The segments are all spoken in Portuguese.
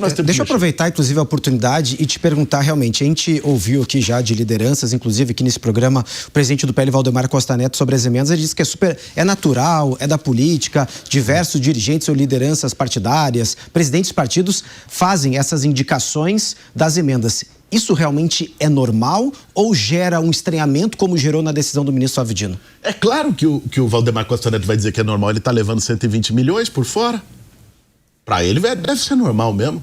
nós temos. Deixa eu aproveitar, inclusive, a oportunidade e te perguntar realmente. A gente ouviu aqui já de lideranças, inclusive aqui nesse programa, o presidente do PL, Valdemar Costa Neto, sobre as emendas. Ele disse que é natural, é da política, diversos dirigentes ou lideranças partidárias, presidentes de partidos fazem essas indicações das emendas. Isso realmente é normal ou gera um estranhamento como gerou na decisão do ministro Flávio Dino? É claro que o Valdemar Costa Neto vai dizer que é normal, ele está levando 120 milhões por fora. Para ele deve ser normal mesmo.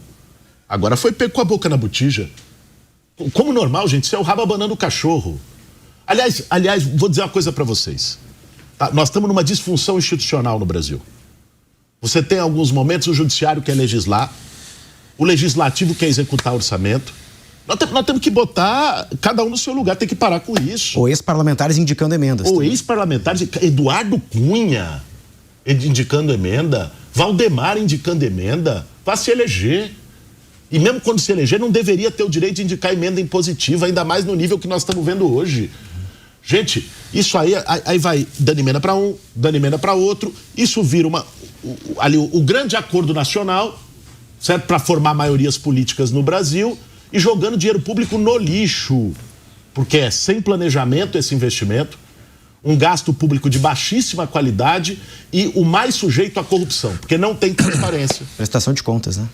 Agora foi pego com a boca na botija. Como normal, gente, isso é o rabo abanando o cachorro. Aliás, vou dizer uma coisa para vocês. Tá? Nós estamos numa disfunção institucional no Brasil. Você tem alguns momentos o judiciário quer legislar, o legislativo quer executar orçamento. Nós temos que botar cada um no seu lugar, tem que parar com isso. Ou ex-parlamentares indicando emendas. Ou ex-parlamentares, Eduardo Cunha indicando emenda, Valdemar indicando emenda, vai se eleger. E mesmo quando se eleger, não deveria ter o direito de indicar emenda impositiva, ainda mais no nível que nós estamos vendo hoje. Gente, isso aí vai dando emenda para um, dando emenda para outro, isso vira o grande acordo nacional, certo? Para formar maiorias políticas no Brasil, e jogando dinheiro público no lixo, porque é sem planejamento esse investimento, um gasto público de baixíssima qualidade e o mais sujeito à corrupção, porque não tem transparência. Prestação de contas, né?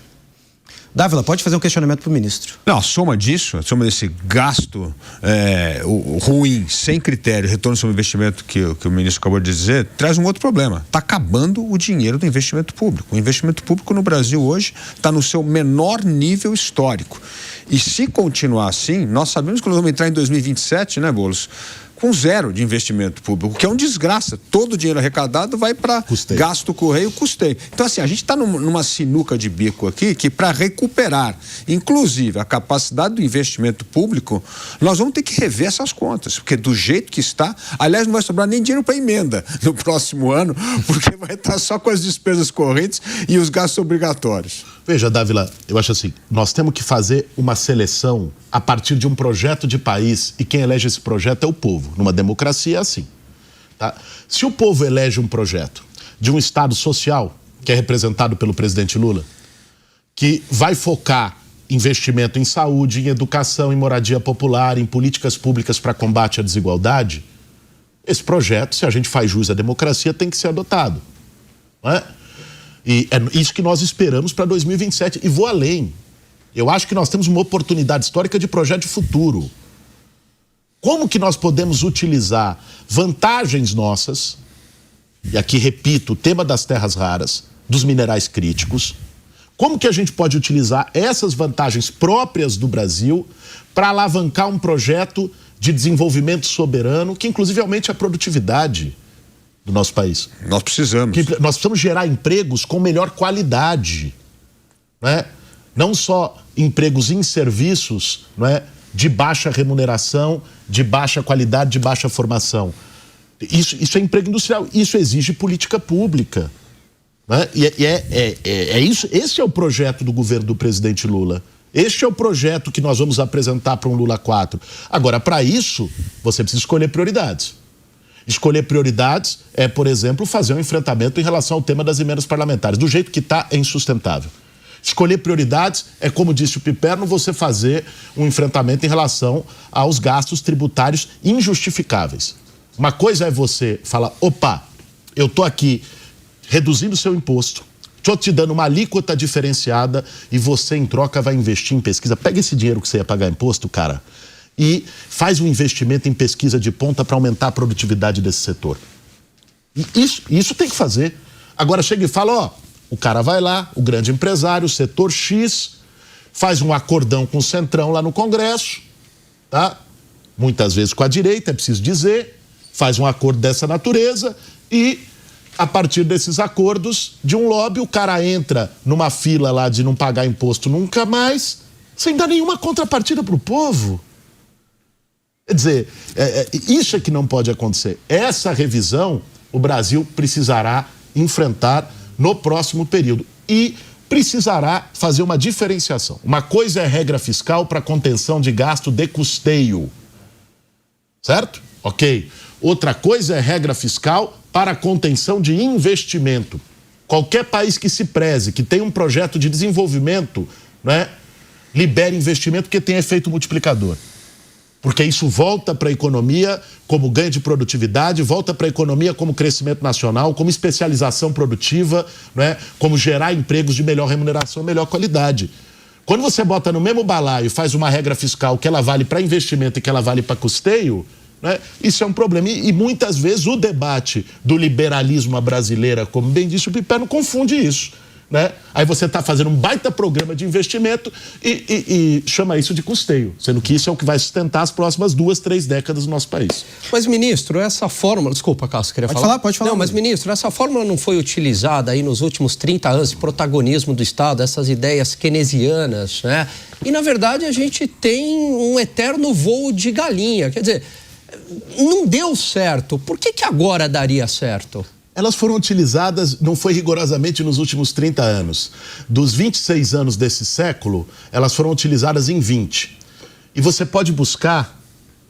Dávila, pode fazer um questionamento para o ministro. Não, a soma desse gasto ruim, sem critério, retorno sobre investimento que o ministro acabou de dizer, traz um outro problema. Está acabando o dinheiro do investimento público. O investimento público no Brasil hoje está no seu menor nível histórico. E se continuar assim, nós sabemos que nós vamos entrar em 2027, né, Boulos? Com zero de investimento público, que é uma desgraça. Todo o dinheiro arrecadado vai para gasto correio, custeio. Então, assim, a gente está numa sinuca de bico aqui que, para recuperar, inclusive, a capacidade do investimento público, nós vamos ter que rever essas contas, porque do jeito que está, aliás, não vai sobrar nem dinheiro para emenda no próximo ano, porque vai estar só com as despesas correntes e os gastos obrigatórios. Veja, Dávila, eu acho assim, nós temos que fazer uma seleção a partir de um projeto de país, e quem elege esse projeto é o povo. Numa democracia é assim. Tá? Se o povo elege um projeto de um Estado social, que é representado pelo presidente Lula, que vai focar investimento em saúde, em educação, em moradia popular, em políticas públicas para combate à desigualdade, esse projeto, se a gente faz jus à democracia, tem que ser adotado. Não é? E é isso que nós esperamos para 2027. E vou além. Eu acho que nós temos uma oportunidade histórica de projeto de futuro. Como que nós podemos utilizar vantagens nossas, e aqui repito, o tema das terras raras, dos minerais críticos, como que a gente pode utilizar essas vantagens próprias do Brasil para alavancar um projeto de desenvolvimento soberano, que inclusive aumente a produtividade do nosso país. Nós precisamos. Nós precisamos gerar empregos com melhor qualidade, né? Não só empregos em serviços, né, de baixa remuneração, de baixa qualidade, de baixa formação. Isso é emprego industrial, isso exige política pública. Né? Isso, esse é o projeto do governo do presidente Lula. Este é o projeto que nós vamos apresentar para um Lula 4. Agora, para isso, você precisa escolher prioridades. Escolher prioridades é, por exemplo, fazer um enfrentamento em relação ao tema das emendas parlamentares. Do jeito que está, é insustentável. Escolher prioridades é, como disse o Piperno, você fazer um enfrentamento em relação aos gastos tributários injustificáveis. Uma coisa é você falar, opa, eu estou aqui reduzindo o seu imposto, estou te dando uma alíquota diferenciada e você, em troca, vai investir em pesquisa. Pega esse dinheiro que você ia pagar imposto, cara, e faz um investimento em pesquisa de ponta para aumentar a produtividade desse setor. E isso tem que fazer. Agora chega e fala, ó, o cara vai lá, o grande empresário, o setor X, faz um acordão com o Centrão lá no Congresso, tá? Muitas vezes com a direita, é preciso dizer, faz um acordo dessa natureza e, a partir desses acordos de um lobby, o cara entra numa fila lá de não pagar imposto nunca mais, sem dar nenhuma contrapartida para o povo. Quer dizer, isso é que não pode acontecer. Essa revisão o Brasil precisará enfrentar no próximo período e precisará fazer uma diferenciação. Uma coisa é regra fiscal para contenção de gasto de custeio, certo? Ok. Outra coisa é regra fiscal para contenção de investimento. Qualquer país que se preze, que tenha um projeto de desenvolvimento né, libere investimento porque tem efeito multiplicador. Porque isso volta para a economia como ganho de produtividade, volta para a economia como crescimento nacional, como especialização produtiva, né? Como gerar empregos de melhor remuneração, melhor qualidade. Quando você bota no mesmo balaio e faz uma regra fiscal que ela vale para investimento e que ela vale para custeio, né? Isso é um problema. E muitas vezes o debate do liberalismo à brasileira, como bem disse o Piper, não confunde isso. Né? Aí você está fazendo um baita programa de investimento e chama isso de custeio, sendo que isso é o que vai sustentar as próximas 2, 3 décadas do nosso país. Mas, ministro, essa fórmula... Desculpa, Cássio, queria falar? Pode falar. Não, mas, ministro, essa fórmula não foi utilizada aí nos últimos 30 anos de protagonismo do Estado, essas ideias keynesianas, né? E, na verdade, a gente tem um eterno voo de galinha. Quer dizer, não deu certo. Por que agora daria certo? Elas foram utilizadas, não foi rigorosamente nos últimos 30 anos. Dos 26 anos desse século, elas foram utilizadas em 20. E você pode buscar...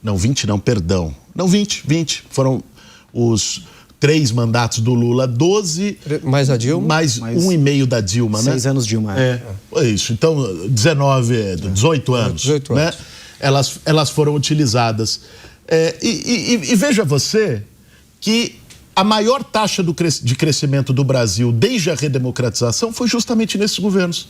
Não, 20 não, perdão. Não, 20. Foram os 3 mandatos do Lula, 12... Mais a Dilma? Mais 1,5 da Dilma, 6 anos Dilma. É isso. Então, 18 anos. 18 anos. Né? Elas foram utilizadas. E veja você que... A maior taxa de crescimento do Brasil desde a redemocratização foi justamente nesses governos.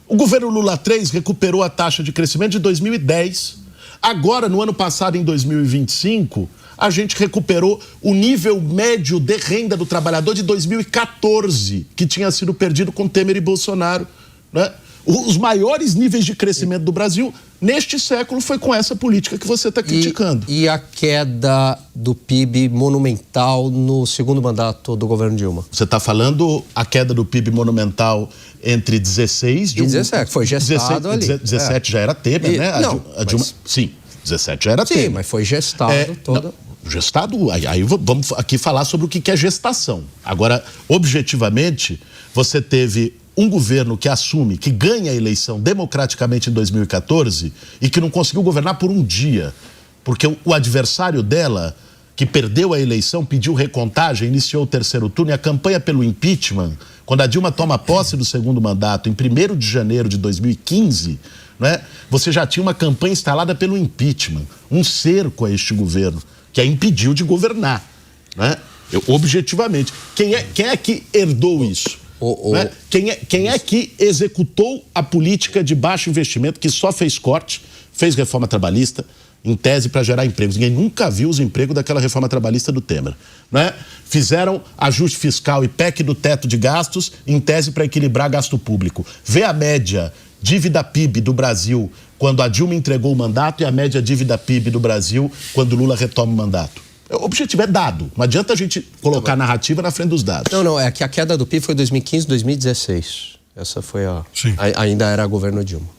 O governo Lula 3 recuperou a taxa de crescimento de 2010. Agora, no ano passado, em 2025, a gente recuperou o nível médio de renda do trabalhador de 2014, que tinha sido perdido com Temer e Bolsonaro, né? Os maiores níveis de crescimento do Brasil neste século foi com essa política que você está criticando. E a queda do PIB monumental no segundo mandato do governo Dilma? Você está falando a queda do PIB monumental entre 16... E 17, foi gestado 16, ali. 17 já era Temer, né? Não, a Dilma, sim, 17 já era Temer. Sim, mas foi gestado toda... Não, gestado, aí vamos aqui falar sobre o que é gestação. Agora, objetivamente, você teve um governo que assume, que ganha a eleição democraticamente em 2014 e que não conseguiu governar por um dia, porque o adversário dela, que perdeu a eleição, pediu recontagem, iniciou o terceiro turno e a campanha pelo impeachment, quando a Dilma toma posse do segundo mandato, em 1º de janeiro de 2015, né, você já tinha uma campanha instalada pelo impeachment, um cerco a este governo, que a impediu de governar, né? Objetivamente. Quem é que herdou isso? Né? Quem é que executou a política de baixo investimento, que só fez corte, fez reforma trabalhista, em tese para gerar empregos? Ninguém nunca viu os empregos daquela reforma trabalhista do Temer, né? Fizeram ajuste fiscal e PEC do teto de gastos, em tese para equilibrar gasto público. Vê a média dívida PIB do Brasil quando a Dilma entregou o mandato e a média dívida PIB do Brasil quando Lula retoma o mandato. O objetivo é dado. Não adianta a gente colocar a narrativa na frente dos dados. Não, é que a queda do PIB foi 2015, 2016. Essa foi ainda era governo Dilma.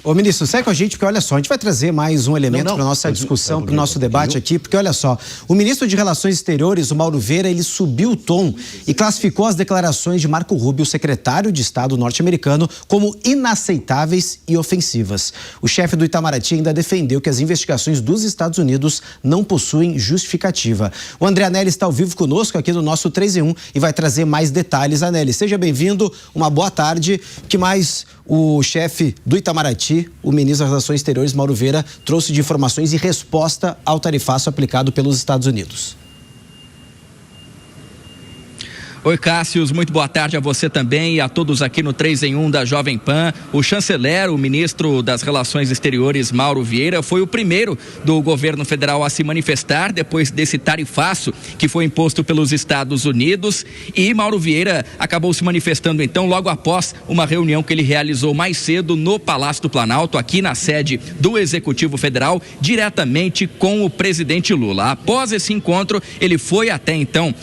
Ô, ministro, segue com a gente, porque olha só, a gente vai trazer mais um elemento para a nossa discussão, para o nosso debate aqui, porque olha só, o ministro de Relações Exteriores, o Mauro Vieira, ele subiu o tom e classificou as declarações de Marco Rubio, secretário de Estado norte-americano, como inaceitáveis e ofensivas. O chefe do Itamaraty ainda defendeu que as investigações dos Estados Unidos não possuem justificativa. O André Anelli está ao vivo conosco aqui no nosso 3 em 1 e vai trazer mais detalhes. Anelli, seja bem-vindo, uma boa tarde. Que mais o chefe do Itamaraty, o ministro das Relações Exteriores, Mauro Vieira, trouxe de informações e resposta ao tarifaço aplicado pelos Estados Unidos? Oi, Cássius, muito boa tarde a você também e a todos aqui no 3 em 1 da Jovem Pan. O chanceler, o ministro das Relações Exteriores, Mauro Vieira, foi o primeiro do governo federal a se manifestar depois desse tarifaço que foi imposto pelos Estados Unidos. E Mauro Vieira acabou se manifestando, então, logo após uma reunião que ele realizou mais cedo no Palácio do Planalto, aqui na sede do Executivo Federal, diretamente com o presidente Lula. Após esse encontro, ele foi até, então,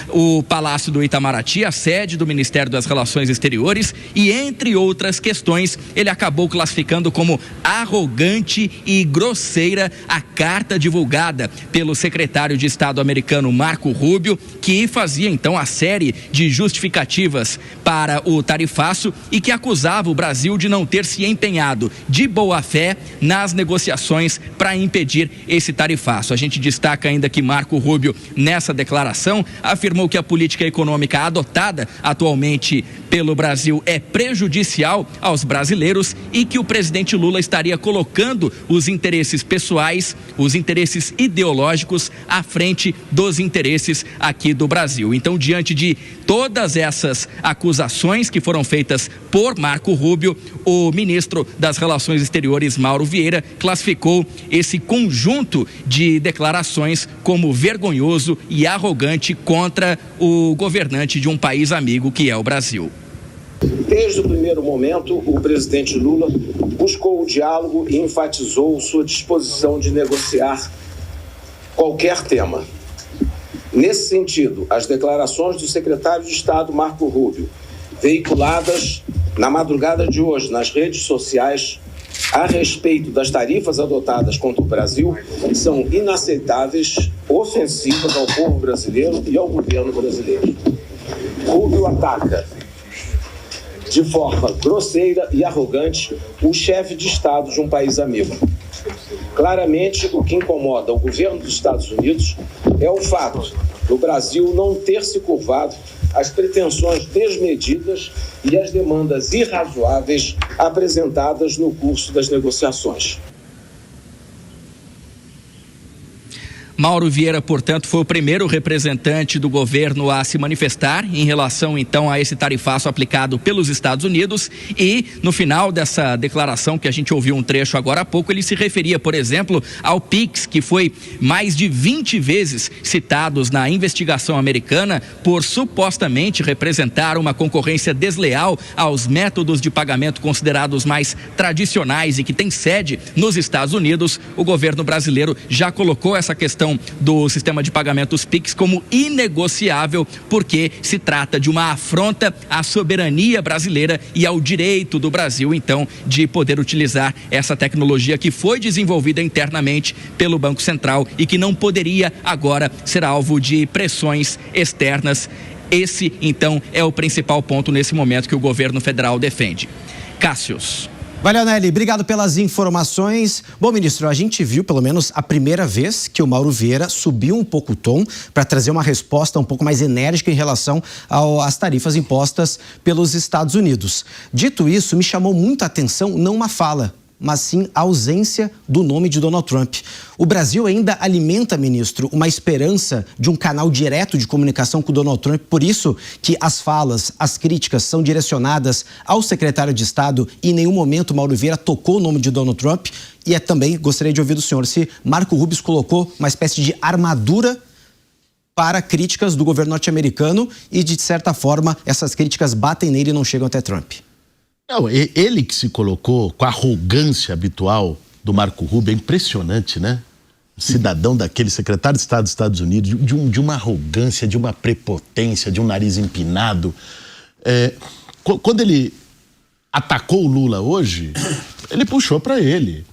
o Palácio do Itamaraty, a sede do Ministério das Relações Exteriores, e entre outras questões, ele acabou classificando como arrogante e grosseira a carta divulgada pelo secretário de Estado americano Marco Rubio, que fazia então a série de justificativas para o tarifaço e que acusava o Brasil de não ter se empenhado de boa fé nas negociações para impedir esse tarifaço. A gente destaca ainda que Marco Rubio, nessa declaração, afirmou que a política política econômica adotada atualmente pelo Brasil é prejudicial aos brasileiros e que o presidente Lula estaria colocando os interesses pessoais, os interesses ideológicos à frente dos interesses aqui do Brasil. Então, diante de todas essas acusações que foram feitas por Marco Rubio, o ministro das Relações Exteriores, Mauro Vieira, classificou esse conjunto de declarações como vergonhoso e arrogante contra o governante de um país amigo que é o Brasil. Desde o primeiro momento, o presidente Lula buscou o diálogo e enfatizou sua disposição de negociar qualquer tema. Nesse sentido, as declarações do secretário de Estado, Marco Rubio, veiculadas na madrugada de hoje nas redes sociais a respeito das tarifas adotadas contra o Brasil, são inaceitáveis, ofensivas ao povo brasileiro e ao governo brasileiro. Rubio ataca de forma grosseira e arrogante o chefe de Estado de um país amigo. Claramente, o que incomoda o governo dos Estados Unidos é o fato do Brasil não ter se curvado às pretensões desmedidas e às demandas irrazoáveis apresentadas no curso das negociações. Mauro Vieira, portanto, foi o primeiro representante do governo a se manifestar em relação, então, a esse tarifaço aplicado pelos Estados Unidos e, no final dessa declaração que a gente ouviu um trecho agora há pouco, ele se referia, por exemplo, ao PIX, que foi mais de 20 vezes citados na investigação americana por supostamente representar uma concorrência desleal aos métodos de pagamento considerados mais tradicionais e que tem sede nos Estados Unidos. O governo brasileiro já colocou essa questão do sistema de pagamentos PIX como inegociável, porque se trata de uma afronta à soberania brasileira e ao direito do Brasil, então, de poder utilizar essa tecnologia que foi desenvolvida internamente pelo Banco Central e que não poderia agora ser alvo de pressões externas. Esse, então, é o principal ponto nesse momento que o governo federal defende. Cássius. Valeu, Nelly. Obrigado pelas informações. Bom, ministro, a gente viu pelo menos a primeira vez que o Mauro Vieira subiu um pouco o tom para trazer uma resposta um pouco mais enérgica em relação às tarifas impostas pelos Estados Unidos. Dito isso, me chamou muito a atenção não uma fala, mas sim a ausência do nome de Donald Trump. O Brasil ainda alimenta, ministro, uma esperança de um canal direto de comunicação com o Donald Trump, por isso que as falas, as críticas são direcionadas ao secretário de Estado e em nenhum momento Mauro Vieira tocou o nome de Donald Trump. E também gostaria de ouvir do senhor se Marco Rubio colocou uma espécie de armadura para críticas do governo norte-americano e, de certa forma, essas críticas batem nele e não chegam até Trump. Não, ele que se colocou com a arrogância habitual do Marco Rubio, é impressionante, né? Cidadão daquele, secretário de Estado dos Estados Unidos, de uma arrogância, de uma prepotência, de um nariz empinado. Quando ele atacou o Lula hoje, ele puxou para ele.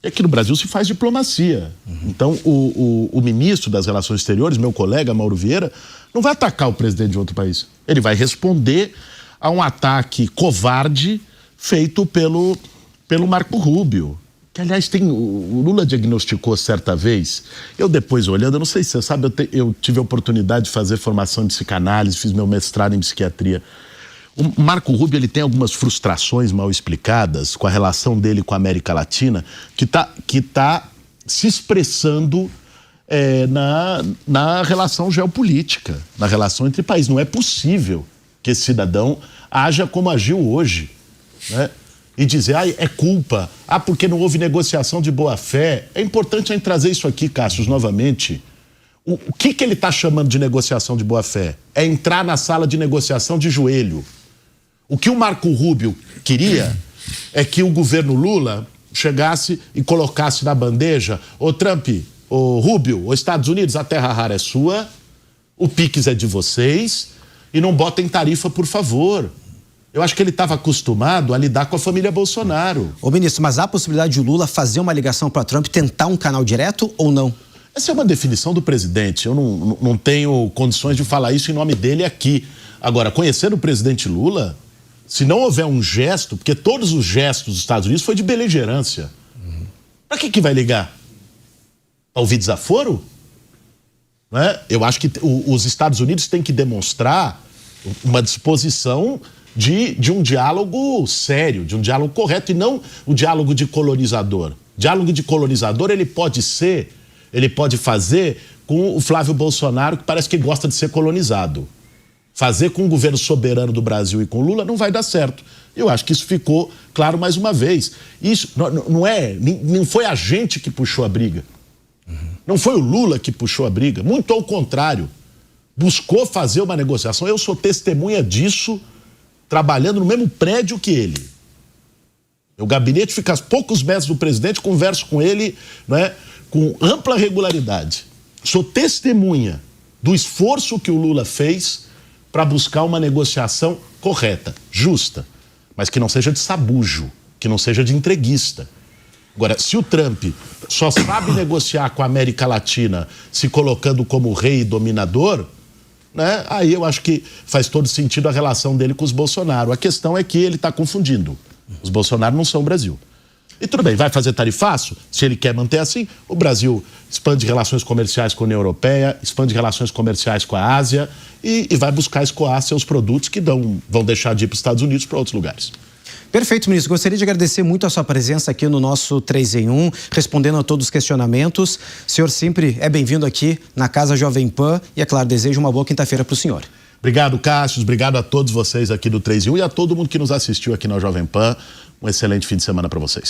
E aqui no Brasil se faz diplomacia. Então, o ministro das Relações Exteriores, meu colega Mauro Vieira, não vai atacar o presidente de outro país. Ele vai responder a um ataque covarde feito pelo Marco Rubio. Que, aliás, o Lula diagnosticou certa vez, eu depois olhando, eu não sei se você sabe, eu tive a oportunidade de fazer formação em psicanálise, fiz meu mestrado em psiquiatria. O Marco Rubio, ele tem algumas frustrações mal explicadas com a relação dele com a América Latina, que tá se expressando na relação geopolítica, na relação entre países. Não é possível que esse cidadão haja como agiu hoje, né? E dizer, é culpa, porque não houve negociação de boa-fé. É importante a gente trazer isso aqui, Cássio, novamente. O que ele está chamando de negociação de boa-fé? É entrar na sala de negociação de joelho. O que o Marco Rubio queria é que o governo Lula chegasse e colocasse na bandeja: ô Trump, ô Rubio, ô Estados Unidos, a terra rara é sua, o PIX é de vocês, e não botem tarifa, por favor. Eu acho que ele estava acostumado a lidar com a família Bolsonaro. Ô, ministro, mas há a possibilidade de o Lula fazer uma ligação para Trump, tentar um canal direto ou não? Essa é uma definição do presidente. Eu não tenho condições de falar isso em nome dele aqui. Agora, conhecer o presidente Lula, se não houver um gesto, porque todos os gestos dos Estados Unidos foi de beligerância. Para que vai ligar? Para ouvir desaforo? né? Eu acho que os Estados Unidos têm que demonstrar uma disposição de um diálogo sério, de um diálogo correto, e não o diálogo de colonizador. Diálogo de colonizador ele pode fazer com o Flávio Bolsonaro, que parece que gosta de ser colonizado. Fazer com o governo soberano do Brasil e com Lula não vai dar certo. Eu acho que isso ficou claro mais uma vez. Isso não foi a gente que puxou a briga. Não foi o Lula que puxou a briga. Muito ao contrário. Buscou fazer uma negociação. Eu sou testemunha disso, trabalhando no mesmo prédio que ele. O gabinete fica a poucos metros do presidente, converso com ele, né, com ampla regularidade. Sou testemunha do esforço que o Lula fez para buscar uma negociação correta, justa, mas que não seja de sabujo, que não seja de entreguista. Agora, se o Trump só sabe negociar com a América Latina se colocando como rei e dominador, né, aí eu acho que faz todo sentido a relação dele com os Bolsonaro. A questão é que ele está confundindo. Os Bolsonaro não são o Brasil. E tudo bem, vai fazer tarifaço? Se ele quer manter assim, o Brasil expande relações comerciais com a União Europeia, expande relações comerciais com a Ásia e vai buscar escoar seus produtos que vão deixar de ir para os Estados Unidos para outros lugares. Perfeito, ministro. Gostaria de agradecer muito a sua presença aqui no nosso 3 em 1, respondendo a todos os questionamentos. O senhor sempre é bem-vindo aqui na Casa Jovem Pan e, é claro, desejo uma boa quinta-feira para o senhor. Obrigado, Cássio. Obrigado a todos vocês aqui do 3 em 1 e a todo mundo que nos assistiu aqui na Jovem Pan. Um excelente fim de semana para vocês.